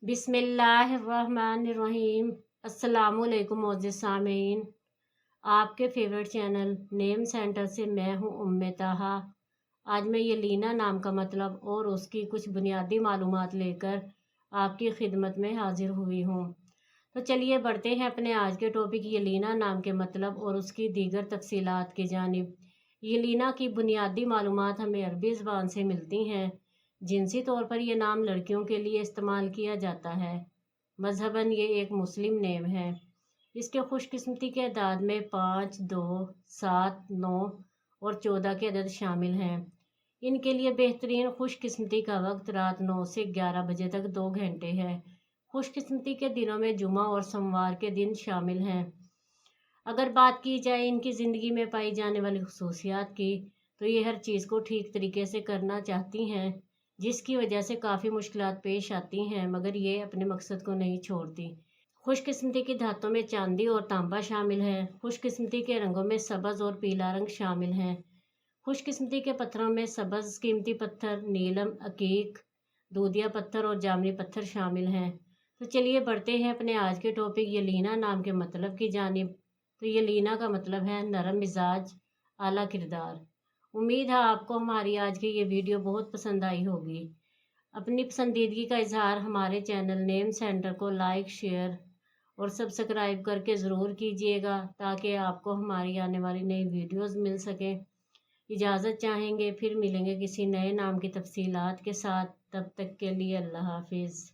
बिस्मिल्लाहिर्रहमानिर्रहीम। अस्सलामुअलैकुम मोअज़्ज़िज़ सामीन, आपके फेवरेट चैनल नेम सेंटर से मैं हूँ उम्मे ताहा। आज मैं यलीना नाम का मतलब और उसकी कुछ बुनियादी मालूमात लेकर आपकी खिदमत में हाजिर हुई हूँ। तो चलिए बढ़ते हैं अपने आज के टॉपिक यलीना नाम के मतलब और उसकी दीगर तफसीलात की जानिब। यलीना की बुनियादी मालूमात हमें अरबी ज़बान से मिलती हैं। जिनसी तौर पर यह नाम लड़कियों के लिए इस्तेमाल किया जाता है। मजहबन ये एक मुस्लिम नेम है। इसके खुशकिस्मती के अदाद में 5, 2, 7, 9 और 14 के अदद शामिल हैं। इनके लिए बेहतरीन खुशकिस्मती का वक्त रात 9 से 11 बजे तक 2 घंटे है। खुशकिस्मती के दिनों में जुमा और सोमवार के दिन शामिल हैं। अगर बात की जाए इनकी ज़िंदगी में पाई जाने वाली खसूसियात की, तो ये हर चीज़ को ठीक तरीके से करना चाहती हैं, जिसकी वजह से काफ़ी मुश्किलात पेश आती हैं, मगर ये अपने मकसद को नहीं छोड़ती। खुशकिस्मती की धातों में चांदी और तांबा शामिल है। खुशकिस्मती के रंगों में सब्ज़ और पीला रंग शामिल हैं। खुशकिस्मती के पत्थरों में सब्ज़ कीमती पत्थर, नीलम, अकीक, दूधिया पत्थर और जामनी पत्थर शामिल हैं। तो चलिए बढ़ते हैं अपने आज के टॉपिक यलीना नाम के मतलब की जानिब। तो यलीना का मतलब है नरम मिजाज, आला किरदार। उम्मीद है आपको हमारी आज की ये वीडियो बहुत पसंद आई होगी। अपनी पसंदीदगी का इजहार हमारे चैनल नेम सेंटर को लाइक, शेयर और सब्सक्राइब करके ज़रूर कीजिएगा, ताकि आपको हमारी आने वाली नई वीडियोस मिल सकें। इजाज़त चाहेंगे, फिर मिलेंगे किसी नए नाम की तफसीलात के साथ। तब तक के लिए अल्लाह हाफिज़।